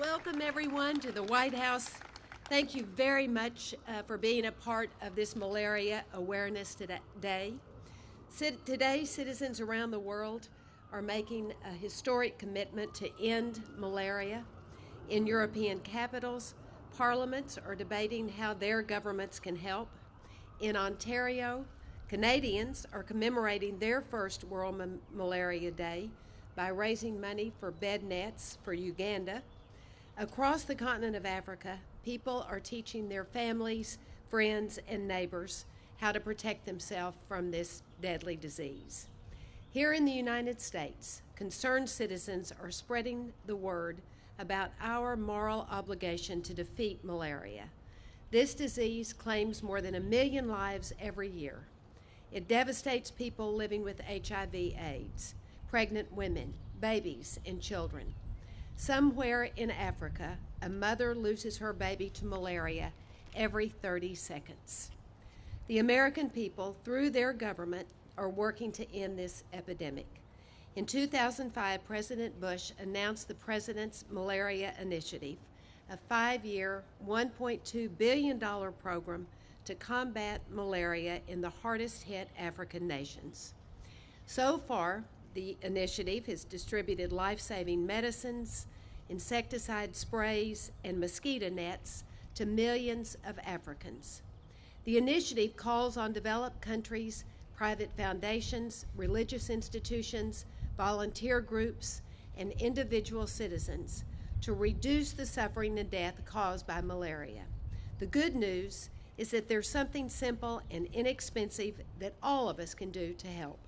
Welcome everyone to the White House. Thank you very much for being a part of this malaria awareness day. Today, citizens around the world are making a historic commitment to end malaria. In European capitals, parliaments are debating how their governments can help. In Ontario, Canadians are commemorating their first World Malaria Day by raising money for bed nets for Uganda. Across the continent of Africa, people are teaching their families, friends, and neighbors how to protect themselves from this deadly disease. Here in the United States, concerned citizens are spreading the word about our moral obligation to defeat malaria. This disease claims more than 1 million lives every year. It devastates people living with HIV/AIDS, pregnant women, babies, and children. Somewhere in Africa, a mother loses her baby to malaria every 30 seconds. The American people, through their government, are working to end this epidemic. In 2005, President Bush announced the President's Malaria Initiative, a 5-year, $1.2 billion program to combat malaria in the hardest-hit African nations. So far, the initiative has distributed life-saving medicines, insecticide sprays, and mosquito nets to millions of Africans. The initiative calls on developed countries, private foundations, religious institutions, volunteer groups, and individual citizens to reduce the suffering and death caused by malaria. The good news is that there's something simple and inexpensive that all of us can do to help.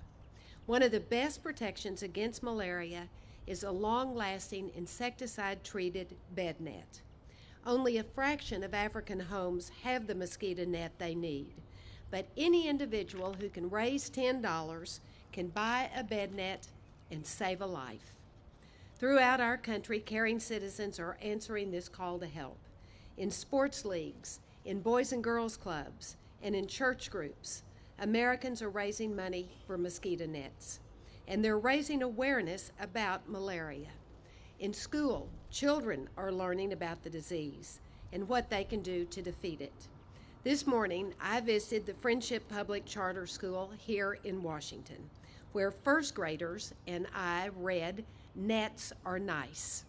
One of the best protections against malaria is a long-lasting insecticide-treated bed net. Only a fraction of African homes have the mosquito net they need, but any individual who can raise $10 can buy a bed net and save a life. Throughout our country, caring citizens are answering this call to help. In sports leagues, in boys and girls clubs, and in church groups, Americans are raising money for mosquito nets, and they're raising awareness about malaria. In school, children are learning about the disease and what they can do to defeat it. This morning, I visited the Friendship Public Charter School here in Washington, where first graders and I read Nets Are Nice.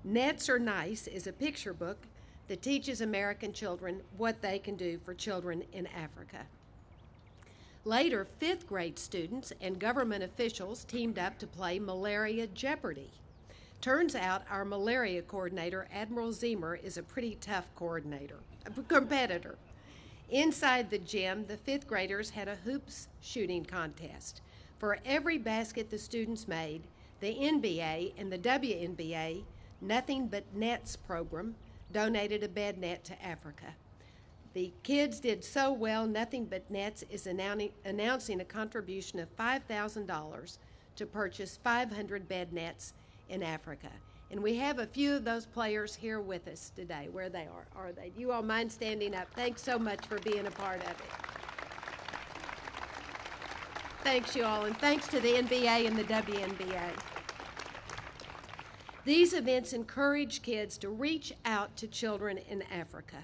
Nets Are Nice is a picture book that teaches American children what they can do for children in Africa. Later, 5th grade students and government officials teamed up to play Malaria Jeopardy! Turns out our malaria coordinator, Admiral Zemer, is a pretty tough competitor. Inside the gym, the 5th graders had a hoops shooting contest. For every basket the students made, the NBA and the WNBA, Nothing But Nets program, donated a bed net to Africa. The kids did so well, Nothing But Nets is announcing a contribution of $5,000 to purchase 500 bed nets in Africa. And we have a few of those players here with us today. Where they are they? Do you all mind standing up? Thanks so much for being a part of it. Thanks, you all, and thanks to the NBA and the WNBA. These events encourage kids to reach out to children in Africa,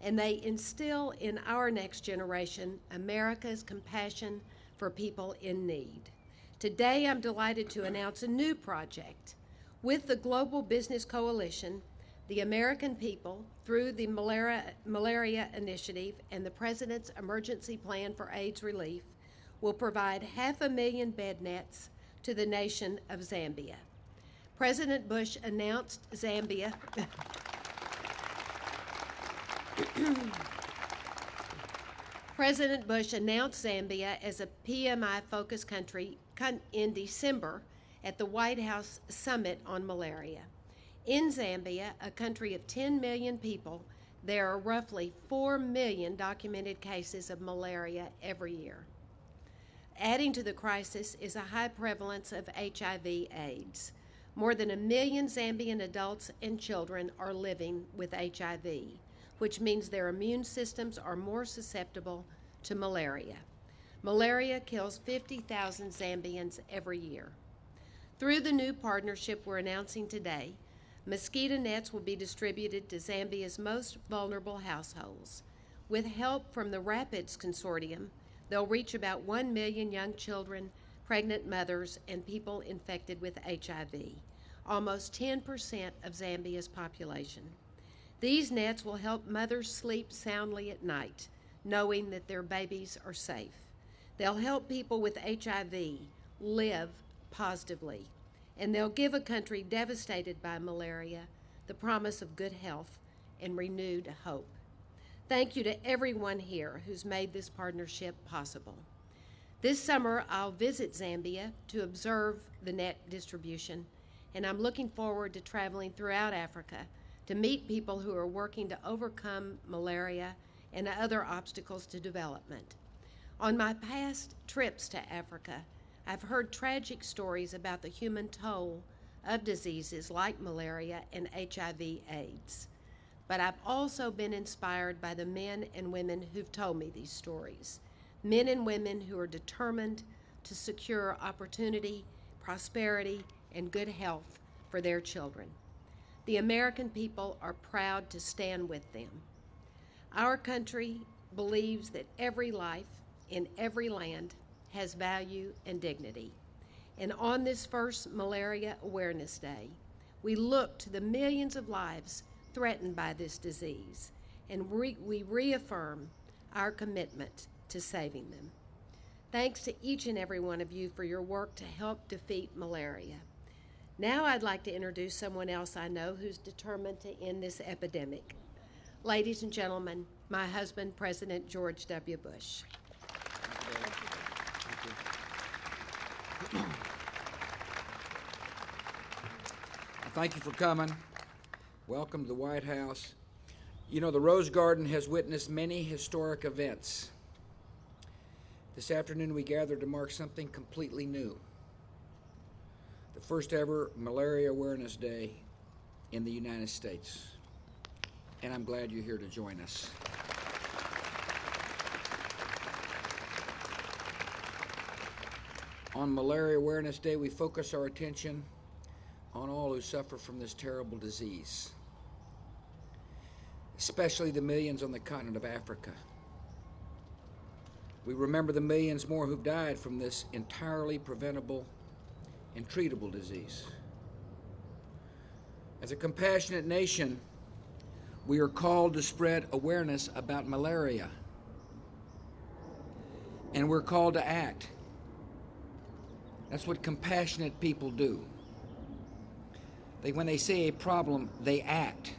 and they instill in our next generation America's compassion for people in need. Today, I'm delighted to announce a new project. With the Global Business Coalition, the American people, through the Malaria Initiative and the President's Emergency Plan for AIDS Relief, will provide 500,000 bed nets to the nation of Zambia. President Bush announced Zambia President Bush announced Zambia as a PMI-focused country in December at the White House Summit on Malaria. In Zambia, a country of 10 million people, there are roughly 4 million documented cases of malaria every year. Adding to the crisis is a high prevalence of HIV/AIDS. More than 1 million Zambian adults and children are living with HIV, which means their immune systems are more susceptible to malaria. Malaria kills 50,000 Zambians every year. Through the new partnership we're announcing today, Mosquito nets will be distributed to Zambia's most vulnerable households. With help from the RAPIDS Consortium, they'll reach about 1 million young children, pregnant mothers, and people infected with HIV, almost 10% of Zambia's population. These nets will help mothers sleep soundly at night, knowing that their babies are safe. They'll help people with HIV live positively, and they'll give a country devastated by malaria the promise of good health and renewed hope. Thank you to everyone here who's made this partnership possible. This summer, I'll visit Zambia to observe the net distribution, and I'm looking forward to traveling throughout Africa to meet people who are working to overcome malaria and other obstacles to development. On my past trips to Africa, I've heard tragic stories about the human toll of diseases like malaria and HIV/AIDS. But I've also been inspired by the men and women who've told me these stories. Men and women who are determined to secure opportunity, prosperity, and good health for their children. The American people are proud to stand with them. Our country believes that every life in every land has value and dignity. And on this first Malaria Awareness Day, we look to the millions of lives threatened by this disease, and we reaffirm our commitment to saving them. Thanks to each and every one of you for your work to help defeat malaria. Now I'd like to introduce someone else I know who's determined to end this epidemic. Ladies and gentlemen, my husband, President George W. Bush. Thank you for coming. Welcome to the White House. You know, the Rose Garden has witnessed many historic events. This afternoon we gathered to mark something completely new. The first ever Malaria Awareness Day in the United States. And I'm glad you're here to join us. On Malaria Awareness Day, we focus our attention on all who suffer from this terrible disease, especially the millions on the continent of Africa. We remember the millions more who've died from this entirely preventable and treatable disease. As a compassionate nation, we are called to spread awareness about malaria, and we're called to act. That's what compassionate people do. When they see a problem, they act.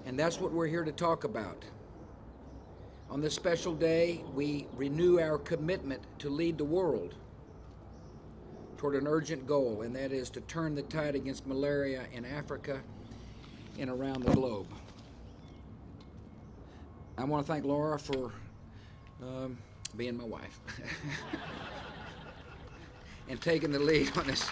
And that's what we're here to talk about. On this special day, we renew our commitment to lead the world toward an urgent goal, and that is to turn the tide against malaria in Africa and around the globe. I want to thank Laura for being my wife and taking the lead on this.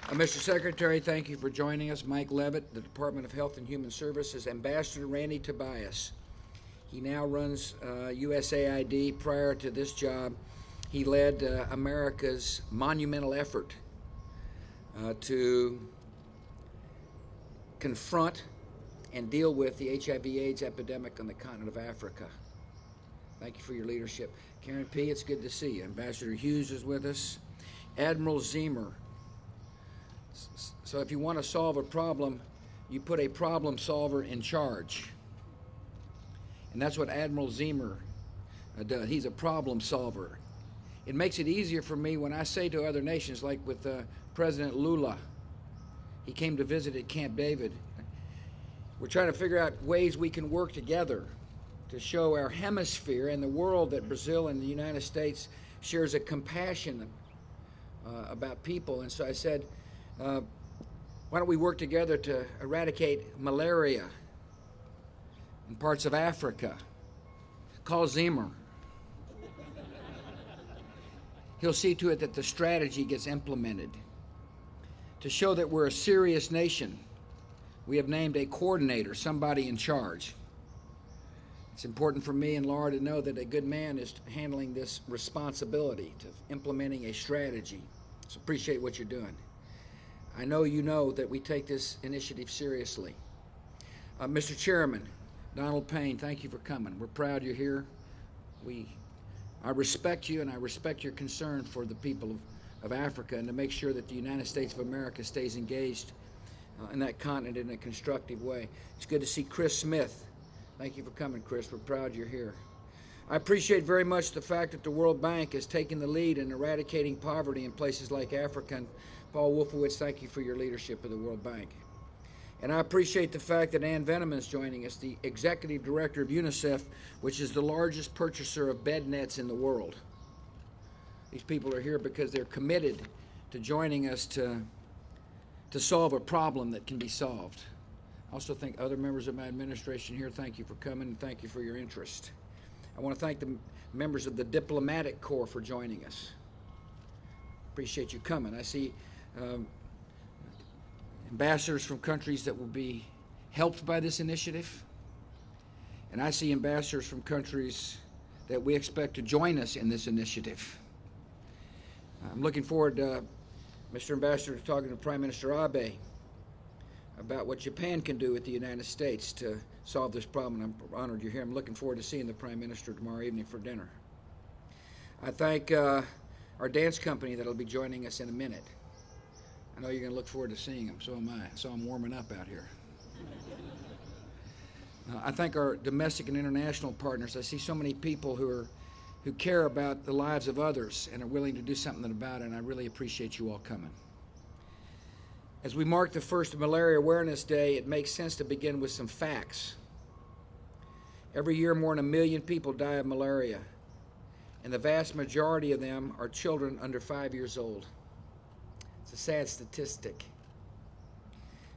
Mr. Secretary, thank you for joining us. Mike Levitt, the Department of Health and Human Services, Ambassador Randy Tobias. He now runs USAID. Prior to this job, he led America's monumental effort to confront and deal with the HIV/AIDS epidemic on the continent of Africa. Thank you for your leadership. Karen P., it's good to see you. Ambassador Hughes is with us. Admiral Ziemer. So if you want to solve a problem, you put a problem solver in charge. And that's what Admiral Ziemer does. He's a problem solver. It makes it easier for me when I say to other nations, like with President Lula, he came to visit at Camp David. We're trying to figure out ways we can work together to show our hemisphere and the world that Brazil and the United States shares a compassion about people. And so I said, why don't we work together to eradicate malaria in parts of Africa? Call Ziemer. He'll see to it that the strategy gets implemented. To show that we're a serious nation, we have named a coordinator, somebody in charge. It's important for me and Laura to know that a good man is handling this responsibility to implementing a strategy. So appreciate what you're doing. I know you know that we take this initiative seriously. Mr. Chairman, Donald Payne, thank you for coming. We're proud you're here. I respect you, and I respect your concern for the people of Africa, and to make sure that the United States of America stays engaged in that continent in a constructive way. It's good to see Chris Smith. Thank you for coming, Chris. We're proud you're here. I appreciate very much the fact that the World Bank is taking the lead in eradicating poverty in places like Africa. And Paul Wolfowitz, thank you for your leadership of the World Bank. And I appreciate the fact that Ann Veneman is joining us, the Executive Director of UNICEF, which is the largest purchaser of bed nets in the world. These people are here because they're committed to joining us to solve a problem that can be solved. I also thank other members of my administration here. Thank you for coming, and thank you for your interest. I want to thank the members of the Diplomatic Corps for joining us. Appreciate you coming. I see ambassadors from countries that will be helped by this initiative, and I see ambassadors from countries that we expect to join us in this initiative. I'm looking forward, Mr. Ambassador, to talking to Prime Minister Abe about what Japan can do with the United States to solve this problem. I'm honored you're here. I'm looking forward to seeing the Prime Minister tomorrow evening for dinner. I thank our dance company that'll be joining us in a minute. I know you're going to look forward to seeing them. So am I. So I'm warming up out here. I thank our domestic and international partners. I see so many people who care about the lives of others and are willing to do something about it, and I really appreciate you all coming. As we mark the first Malaria Awareness Day, it makes sense to begin with some facts. Every year, more than 1 million people die of malaria, and the vast majority of them are children under 5 years old. It's a sad statistic.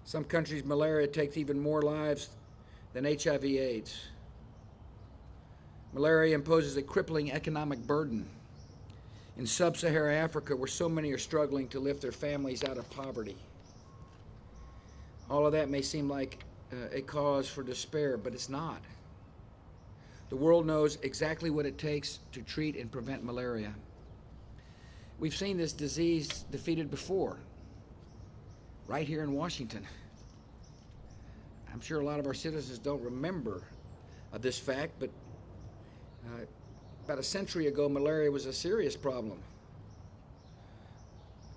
Some countries, malaria takes even more lives than HIV/AIDS. Malaria imposes a crippling economic burden in sub-Saharan Africa, where so many are struggling to lift their families out of poverty. All of that may seem like a cause for despair, but it's not. The world knows exactly what it takes to treat and prevent malaria. We've seen this disease defeated before, right here in Washington. I'm sure a lot of our citizens don't remember this fact, but about a century ago, malaria was a serious problem.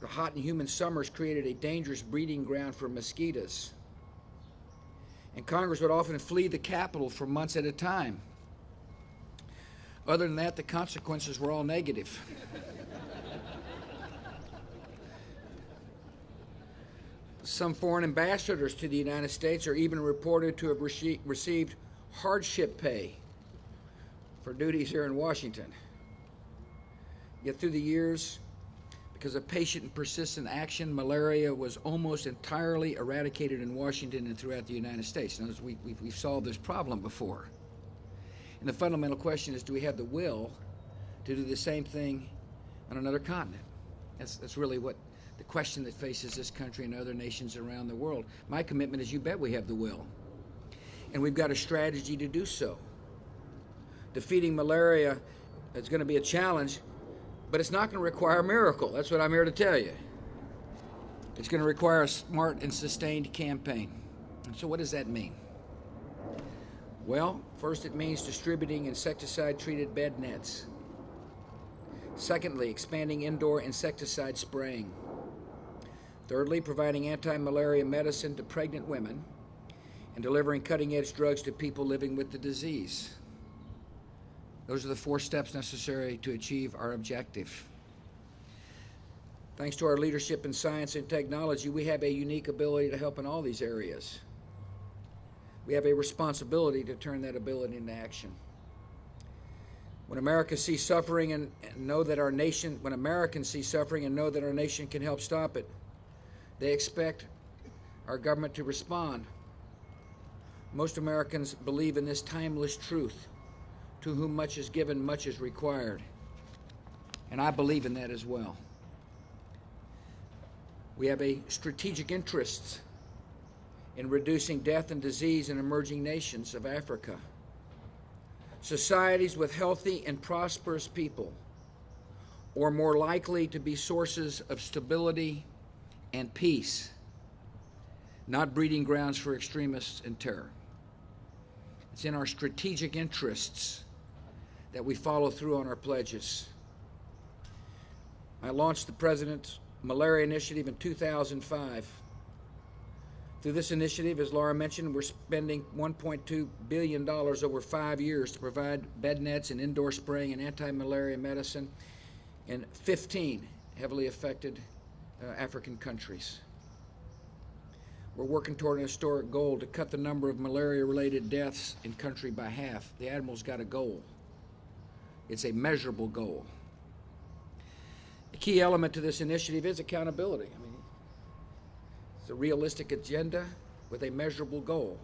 The hot and humid summers created a dangerous breeding ground for mosquitoes, and Congress would often flee the Capitol for months at a time. Other than that, the consequences were all negative. Some foreign ambassadors to the United States are even reported to have received hardship pay for duties here in Washington. Yet through the years, because of patient and persistent action, malaria was almost entirely eradicated in Washington and throughout the United States. Now, we've solved this problem before. And the fundamental question is, do we have the will to do the same thing on another continent? That's really what the question that faces this country and other nations around the world. My commitment is, you bet we have the will. And we've got a strategy to do so. Defeating malaria is going to be a challenge, but it's not going to require a miracle. That's what I'm here to tell you. It's going to require a smart and sustained campaign. And so what does that mean? Well, first it means distributing insecticide-treated bed nets. Secondly, expanding indoor insecticide spraying. Thirdly, providing anti-malaria medicine to pregnant women and delivering cutting-edge drugs to people living with the disease. Those are the 4 steps necessary to achieve our objective. Thanks to our leadership in science and technology, we have a unique ability to help in all these areas. We have a responsibility to turn that ability into action. When America sees suffering and know that our nation, when Americans see suffering and know that our nation can help stop it, they expect our government to respond. Most Americans believe in this timeless truth: to whom much is given, much is required. And I believe in that as well. We have a strategic interest in reducing death and disease in emerging nations of Africa. Societies with healthy and prosperous people or more likely to be sources of stability and peace, not breeding grounds for extremists and terror. It's in our strategic interests that we follow through on our pledges. I launched the President's Malaria Initiative in 2005. Through this initiative, as Laura mentioned, we're spending $1.2 billion over 5 years to provide bed nets and indoor spraying and anti-malaria medicine in 15 heavily affected African countries. We're working toward an historic goal to cut the number of malaria-related deaths in country by half. The Admiral's got a goal. It's a measurable goal. A key element to this initiative is accountability. It's a realistic agenda with a measurable goal.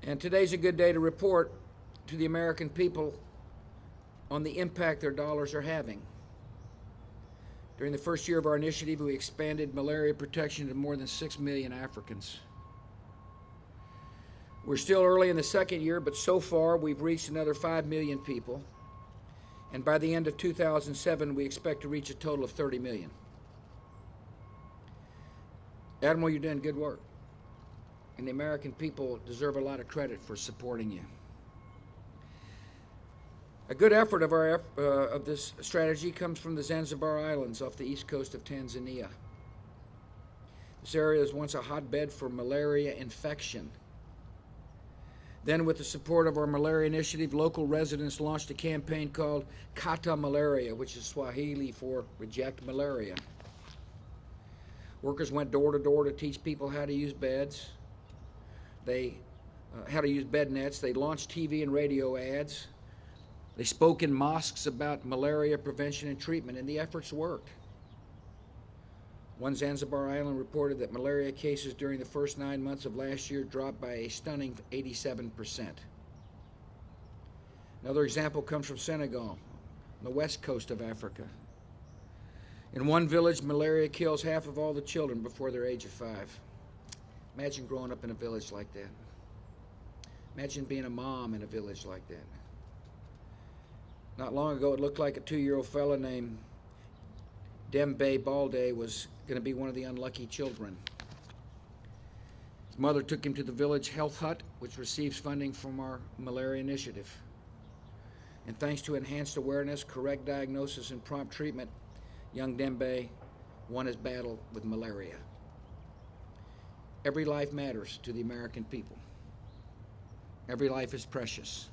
And today's a good day to report to the American people on the impact their dollars are having. During the first year of our initiative, we expanded malaria protection to more than 6 million Africans. We're still early in the second year, but so far we've reached another 5 million people. And by the end of 2007, we expect to reach a total of 30 million. Admiral, you're doing good work. And the American people deserve a lot of credit for supporting you. A good effort of this strategy comes from the Zanzibar Islands off the east coast of Tanzania. This area was once a hotbed for malaria infection. Then, with the support of our malaria initiative, local residents launched a campaign called Kata Malaria, which is Swahili for Reject Malaria. Workers went door to door to teach people how to use beds, how to use bed nets. They launched TV and radio ads. They spoke in mosques about malaria prevention and treatment, and the efforts worked. One Zanzibar island reported that malaria cases during the first 9 months of last year dropped by a stunning 87%. Another example comes from Senegal, on the west coast of Africa. In one village, malaria kills half of all the children before their age of 5. Imagine growing up in a village like that. Imagine being a mom in a village like that. Not long ago, it looked like a 2-year-old fella named Dembe Balde was going to be one of the unlucky children. His mother took him to the village health hut, which receives funding from our malaria initiative. And thanks to enhanced awareness, correct diagnosis, and prompt treatment, young Dembe won his battle with malaria. Every life matters to the American people. Every life is precious.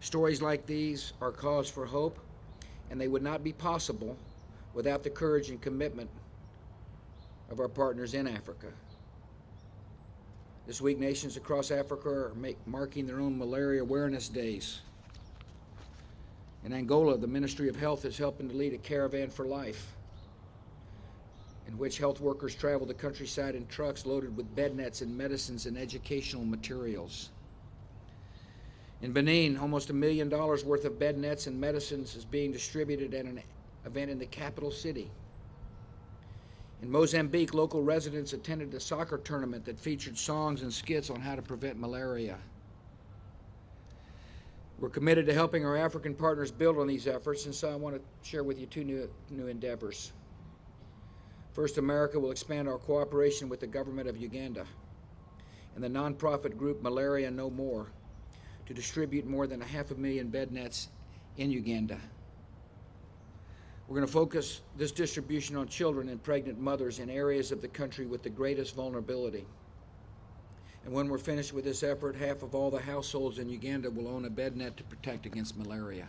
Stories like these are cause for hope, and they would not be possible without the courage and commitment of our partners in Africa. This week, nations across Africa are marking their own malaria awareness days. In Angola, the Ministry of Health is helping to lead a caravan for life, in which health workers travel the countryside in trucks loaded with bed nets and medicines and educational materials. In Benin, almost $1 million worth of bed nets and medicines is being distributed at an event in the capital city. In Mozambique, local residents attended a soccer tournament that featured songs and skits on how to prevent malaria. We're committed to helping our African partners build on these efforts, and so I want to share with you two new endeavors. First, America will expand our cooperation with the government of Uganda and the nonprofit group Malaria No More to distribute more than 500,000 bed nets in Uganda. We're going to focus this distribution on children and pregnant mothers in areas of the country with the greatest vulnerability. And when we're finished with this effort, half of all the households in Uganda will own a bed net to protect against malaria.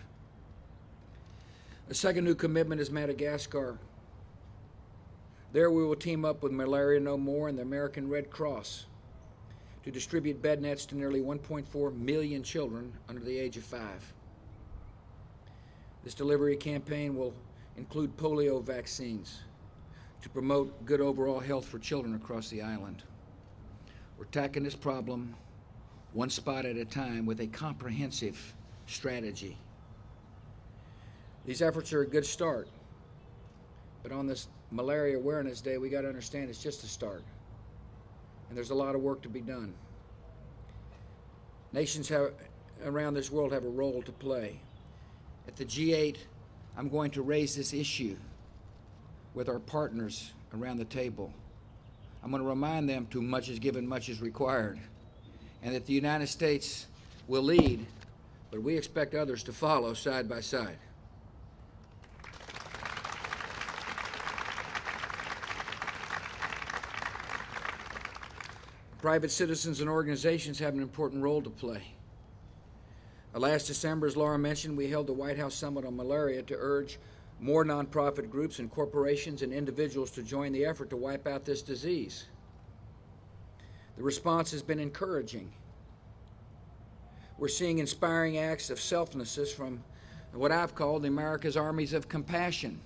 The second new commitment is Madagascar. There we will team up with Malaria No More and the American Red Cross to distribute bed nets to nearly 1.4 million children under the age of 5. This delivery campaign will include polio vaccines to promote good overall health for children across the island. We're tackling this problem one spot at a time with a comprehensive strategy. These efforts are a good start, but on this Malaria Awareness Day, we got to understand it's just a start. And there's a lot of work to be done. Nations around this world have a role to play. at the G8, I'm going to raise this issue with our partners around the table. I'm going to remind them too much is given, much is required, and that the United States will lead, but we expect others to follow side by side. Private citizens and organizations have an important role to play. Last December, as Laura mentioned, we held the White House Summit on Malaria to urge more nonprofit groups and corporations and individuals to join the effort to wipe out this disease. The response has been encouraging. We're seeing inspiring acts of selflessness from what I've called America's armies of compassion.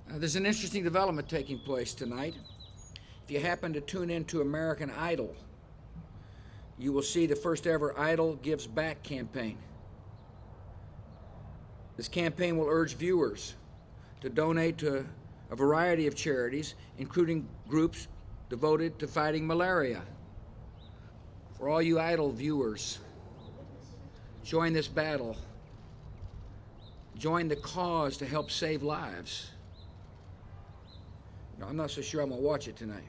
There's an interesting development taking place tonight. If you happen to tune into American Idol, you will see the first ever Idol Gives Back campaign. This campaign will urge viewers to donate to a variety of charities, including groups devoted to fighting malaria. For all you Idol viewers, join this battle. Join the cause to help save lives. I'm not so sure I'm going to watch it tonight.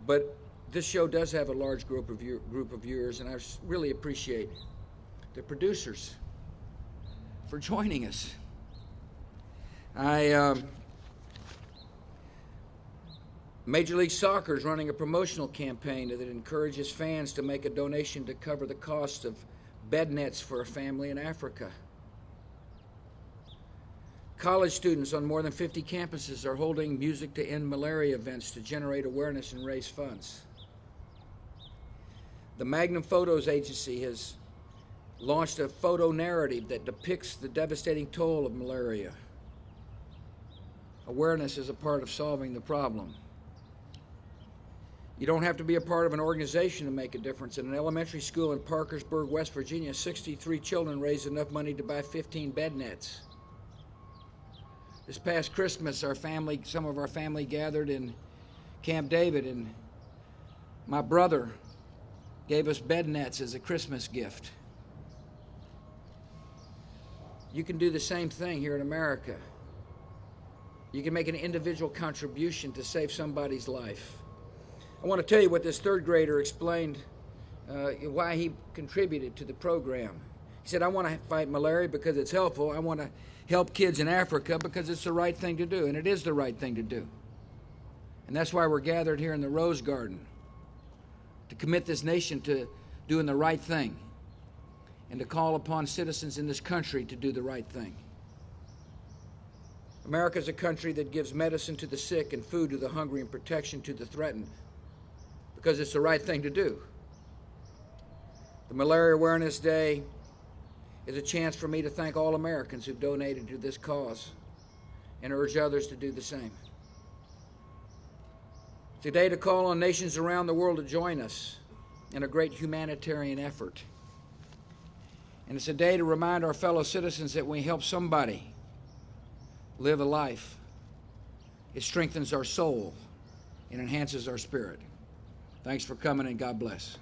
But this show does have a large group of viewers, and I really appreciate the producers for joining us. Major League Soccer is running a promotional campaign that encourages fans to make a donation to cover the cost of bed nets for a family in Africa. College students on more than 50 campuses are holding Music to End Malaria events to generate awareness and raise funds. The Magnum Photos Agency has launched a photo narrative that depicts the devastating toll of malaria. Awareness is a part of solving the problem. You don't have to be a part of an organization to make a difference. In an elementary school in Parkersburg, West Virginia, 63 children raised enough money to buy 15 bed nets. This past Christmas, some of our family gathered in Camp David, and my brother gave us bed nets as a Christmas gift. You can do the same thing here in America. You can make an individual contribution to save somebody's life. I want to tell you what this third grader explained, why he contributed to the program. He said, I want to fight malaria because it's helpful. I want to help kids in Africa because it's the right thing to do, and it is the right thing to do. And that's why we're gathered here in the Rose Garden, to commit this nation to doing the right thing and to call upon citizens in this country to do the right thing. America is a country that gives medicine to the sick and food to the hungry and protection to the threatened because it's the right thing to do. The Malaria Awareness Day is a chance for me to thank all Americans who've donated to this cause and urge others to do the same. It's a day to call on nations around the world to join us in a great humanitarian effort. And it's a day to remind our fellow citizens that when we help somebody live a life, it strengthens our soul and enhances our spirit. Thanks for coming, and God bless.